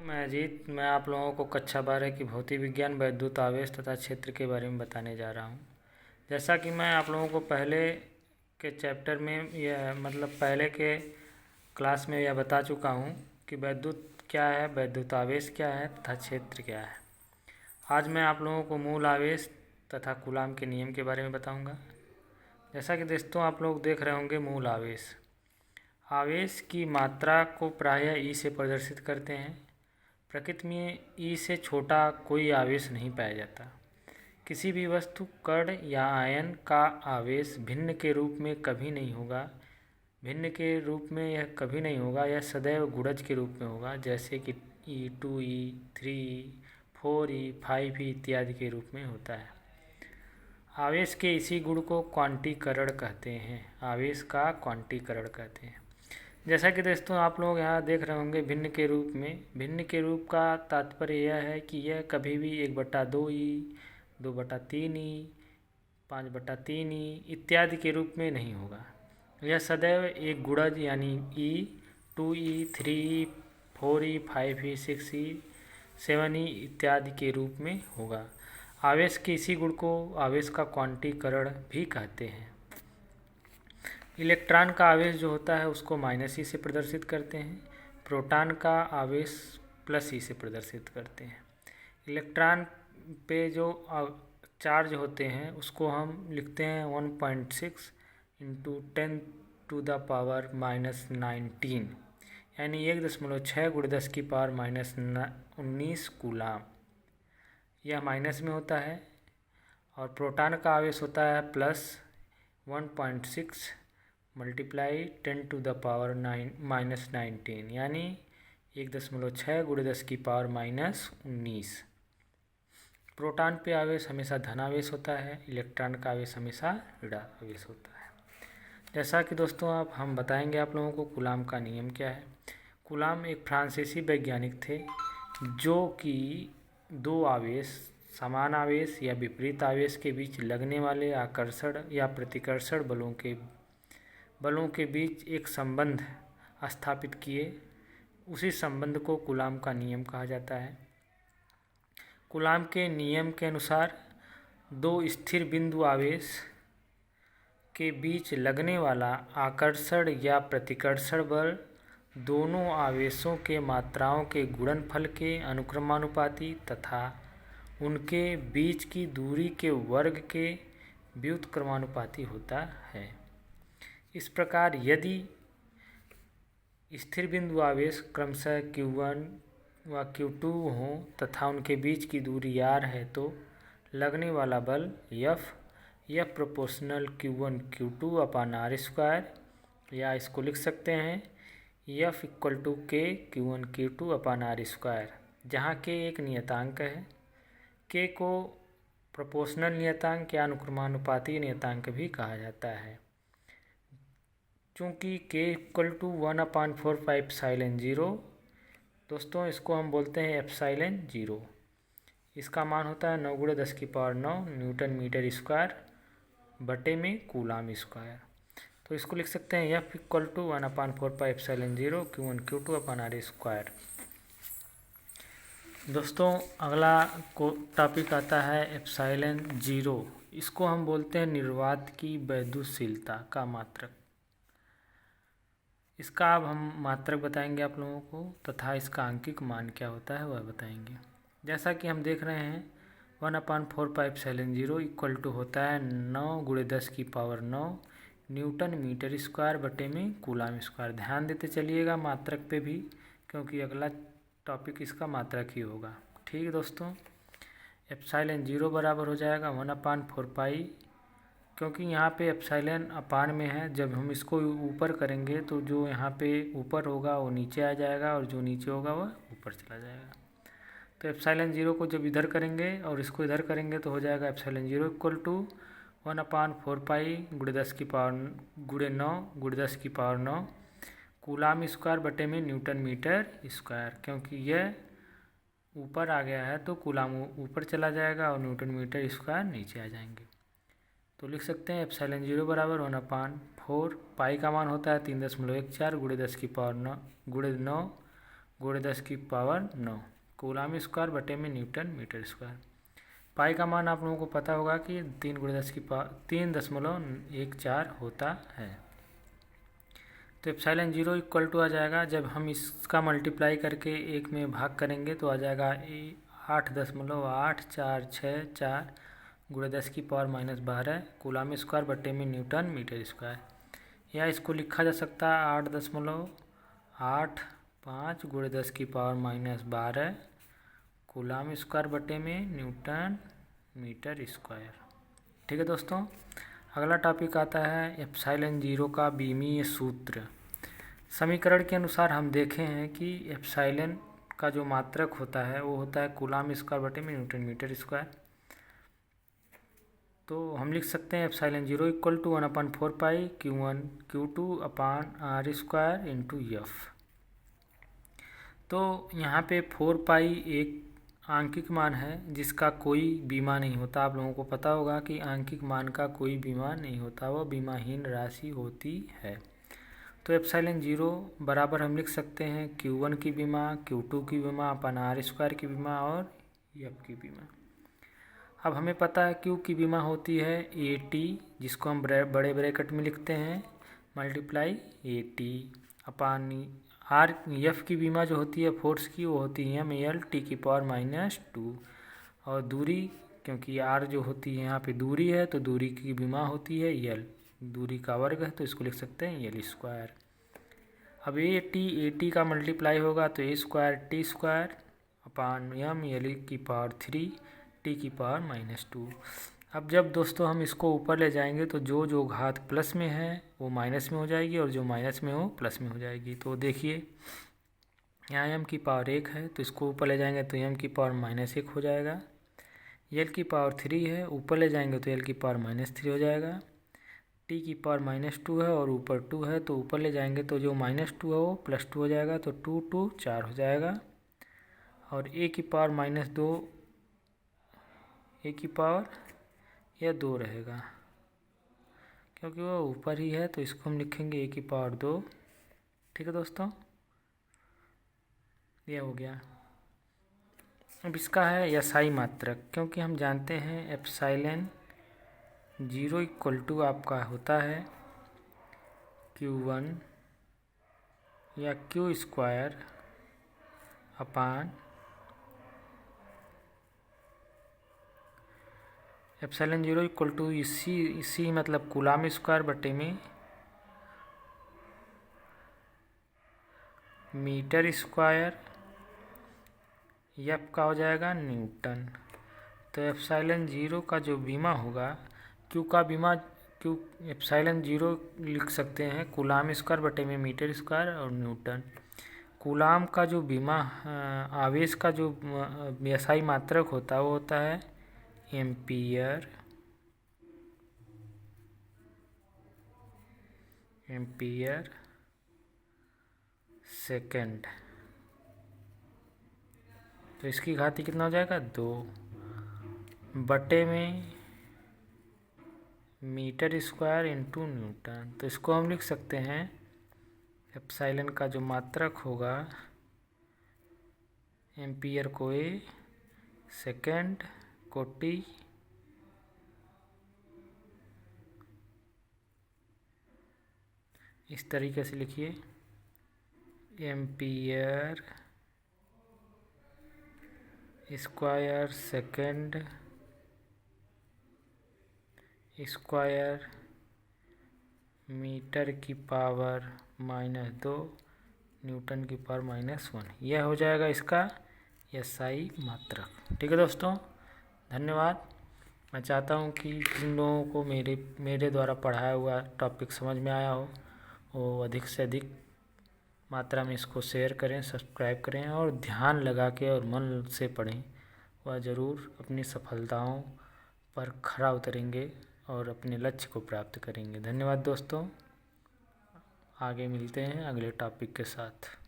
मैं अजीत मैं आप लोगों को कक्षा 12 की भौतिक विज्ञान वैद्युत आवेश तथा क्षेत्र के बारे में बताने जा रहा हूँ। जैसा कि मैं आप लोगों को पहले के चैप्टर में पहले के क्लास में यह बता चुका हूँ कि वैद्युत क्या है, वैद्युत आवेश क्या है तथा क्षेत्र क्या है। आज मैं आप लोगों को मूल आवेश तथा कूलाम के नियम के बारे में बताऊँगा। जैसा कि दोस्तों आप लोग देख रहे होंगे मूल आवेश आवेश की मात्रा को प्रायः ई से प्रदर्शित करते हैं। प्रकृति में ई से छोटा कोई आवेश नहीं पाया जाता। किसी भी वस्तु, कण या आयन का आवेश भिन्न के रूप में कभी नहीं होगा। भिन्न के रूप में यह कभी नहीं होगा, यह सदैव गुणज के रूप में होगा, जैसे कि ई, 2e, 3e, 4e, 5e इत्यादि के रूप में होता है। आवेश के इसी गुण को क्वांटीकरण कहते हैं। आवेश का क्वांटीकरण कहते हैं। जैसा कि दोस्तों आप लोग यहाँ देख रहे होंगे भिन्न के रूप में। भिन्न के रूप का तात्पर्य यह है कि यह कभी भी 1/2e, 2/3e, 5/3e इत्यादि के रूप में नहीं होगा। यह सदैव एक गुणज यानी e, 2e, 3e, 4e, 5e, 6e, 7e इत्यादि के रूप में होगा। आवेश के इसी गुण को आवेश का क्वांटीकरण भी कहते हैं। इलेक्ट्रॉन का आवेश जो होता है उसको -e से प्रदर्शित करते हैं। प्रोटॉन का आवेश +e से प्रदर्शित करते हैं। इलेक्ट्रॉन पे जो चार्ज होते हैं उसको हम लिखते हैं 1.6 × 10⁻⁻19 यानी 1.6 × 10⁻⁻19 कूलाम। यह माइनस में होता है। और प्रोटॉन का आवेश होता है +1.6 × 10⁻⁻19 यानी 1.6 × 10⁻⁻19। प्रोटॉन पे आवेश हमेशा धन आवेश होता है, इलेक्ट्रॉन का आवेश हमेशा ऋण आवेश होता है। जैसा कि दोस्तों हम बताएंगे आप लोगों को कूलाम का नियम क्या है। कूलाम एक फ्रांसीसी वैज्ञानिक थे जो कि दो आवेश, समान आवेश या विपरीत आवेश के बीच लगने वाले आकर्षण या प्रतिकर्षण बलों के बीच एक संबंध स्थापित किए। उसी संबंध को कूलाम का नियम कहा जाता है। कूलाम के नियम के अनुसार दो स्थिर बिंदु आवेश के बीच लगने वाला आकर्षण या प्रतिकर्षण बल दोनों आवेशों के मात्राओं के गुणनफल के अनुक्रमानुपाती तथा उनके बीच की दूरी के वर्ग के व्युत्क्रमानुपाती होता है। इस प्रकार यदि स्थिर बिंदु आवेश क्रमशः Q1 व Q2 हों तथा उनके बीच की दूरी r है तो लगने वाला बल F प्रोपोर्शनल Q1 Q2/r², या इसको लिख सकते हैं F = K Q1 Q2/r², जहाँ K एक नियतांक है। K को प्रोपोर्शनल नियतांक या अनुक्रमानुपाती नियतांक भी कहा जाता है। चूँकि K = 1/4πε0 दोस्तों इसको हम बोलते हैं ε0। इसका मान होता है 9 × 10⁹ न्यूटन मीटर स्क्वायर बटे में कूलाम स्क्वायर। तो इसको लिख सकते हैं F = 1/4πε0 Q1 Q2/r²। दोस्तों अगला टॉपिक आता है ε0। इसको हम बोलते हैं निर्वात की वैद्युतशीलता का मात्रक। इसका अब हम मात्रक बताएंगे आप लोगों को तथा इसका आंकिक मान क्या होता है वह बताएंगे। जैसा कि हम देख रहे हैं 1/4πε0 = होता है 9 × 10⁹ न्यूटन मीटर स्क्वायर बटे में कूलाम स्क्वायर। ध्यान देते चलिएगा मात्रक पे भी, क्योंकि अगला टॉपिक इसका मात्रक ही होगा। ठीक है दोस्तों, ε0 बराबर हो जाएगा 1/4π, क्योंकि यहाँ पे एप्सिलॉन अपान में है। जब हम इसको ऊपर करेंगे तो जो यहाँ पे ऊपर होगा वो नीचे आ जाएगा और जो नीचे होगा वह ऊपर चला जाएगा। तो ε0 को जब इधर करेंगे और इसको इधर करेंगे तो हो जाएगा ε0 = 1/4π × 10⁹ कूलाम स्क्वायर बटे में न्यूटन मीटर स्क्वायर। क्योंकि यह ऊपर आ गया है तो कूलाम ऊपर चला जाएगा और न्यूटन मीटर स्क्वायर नीचे आ जाएंगे। तो लिख सकते हैं ε0 बराबर 1/4, पाई का मान होता है 3.14 × 10⁻⁹ × 9 गुणे 10 की पावर 9 कूलाम स्क्वायर बटे में न्यूटन मीटर स्क्वायर। पाई का मान आप लोगों को पता होगा कि 3 गुणे 10 की पावर 3.14 होता है। तो एप्सिलॉन 0 इक्वल टू आ जाएगा, जब हम इसका मल्टीप्लाई करके 1 में भाग करेंगे तो आ जाएगा 8.846 गुणे 10 की पावर -12 कूलाम स्क्वायर बटे में न्यूटन मीटर स्क्वायर। या इसको लिखा जा सकता है 8.85 गुणे 10 की पावर -12 कूलाम स्क्वायर बटे में न्यूटन मीटर स्क्वायर। ठीक है दोस्तों, अगला टॉपिक आता है एप्सिलॉन 0 का बीमीय सूत्र। समीकरण के अनुसार हम देखे हैं कि एप्सिलॉन का जो मात्रक होता है वो होता है कूलाम स्क्वायर बटे में न्यूटन मीटर स्क्वायर। तो हम लिख सकते हैं epsilon 0 equal to 1/4 pi Q1 Q2 upon R square into F। तो यहाँ पे 4 पाई एक आंकिक मान है जिसका कोई बीमा नहीं होता। आप लोगों को पता होगा कि आंकिक मान का कोई बीमा नहीं होता, वह बीमाहीन राशि होती है। तो एप्सिलॉन 0 बराबर हम लिख सकते हैं Q1 की बीमा, Q2 की बीमा अपन R स्क्वायर की बीमा और F की बीमा। अब हमें पता है Q की बीमा होती है AT, जिसको हम बड़े ब्रैकेट में लिखते हैं multiply AT upon R। F की बीमा जो होती है फोर्स की वो होती है ML T की पावर -2। और दूरी, क्योंकि R जो होती है यहाँ पे दूरी है तो दूरी की बीमा होती है L, दूरी का वर्ग है तो इसको लिख सकते हैं L स्क्वायर। अब AT का मल्टीप्लाई होगा तो A square T square upon ML की पावर 3 T की पावर -2। अब जब दोस्तों हम इसको ऊपर ले जाएंगे तो जो घात प्लस में है वो माइनस में हो जाएगी और जो माइनस में हो प्लस में हो जाएगी। तो देखिए यहाँ m की पावर 1 है तो इसको ऊपर ले जाएंगे तो m की पावर -1 हो जाएगा। l की पावर 3 है, ऊपर ले जाएंगे तो l की पावर -3 हो जाएगा। t की पावर -2 है और ऊपर 2 है तो ऊपर ले जाएंगे तो जो -2 है वो +2 हो जाएगा, तो 2 2 4 हो जाएगा। और a की पावर -2, a की पावर यह 2 रहेगा क्योंकि वो ऊपर ही है तो इसको हम लिखेंगे a की पावर 2। ठीक है दोस्तों, यह हो गया। अब इसका है SI मात्रक, क्योंकि हम जानते हैं एप्सिलॉन 0 इक्वल टू आपका होता है Q1 या Q square upon epsilon 0 equal to इसी मतलब कूलाम स्क्वायर बटे में मीटर स्क्वायर, F का हो जाएगा न्यूटन। तो एप्सिलॉन 0 का जो बीमा होगा, Q का बीमा एप्सिलॉन 0 लिख सकते हैं कूलाम स्क्वायर बटे में मीटर स्क्वायर और न्यूटन। कूलाम का जो बीमा आवेश का जो SI मात्रक होता है वो होता है एम्पियर सेकेंड। तो इसकी घाती कितना हो जाएगा 2 बटे में मीटर स्क्वायर इंटू न्यूटन। तो इसको हम लिख सकते हैं एप्सिलॉन का जो मात्रक होगा एम्पियर को A, सेकेंड को T, इस तरीके से लिखिए ampere square second square metre की पावर -2 न्यूटन की पावर -1। यह हो जाएगा इसका SI मात्रक। ठीक है दोस्तों, धन्यवाद। मैं चाहता हूँ कि जिन लोगों को मेरे द्वारा पढ़ाया हुआ टॉपिक समझ में आया हो वो अधिक से अधिक मात्रा में इसको शेयर करें, सब्सक्राइब करें और ध्यान लगा के और मन से पढ़ें। वह ज़रूर अपनी सफलताओं पर खरा उतरेंगे और अपने लक्ष्य को प्राप्त करेंगे। धन्यवाद दोस्तों, आगे मिलते हैं अगले टॉपिक के साथ।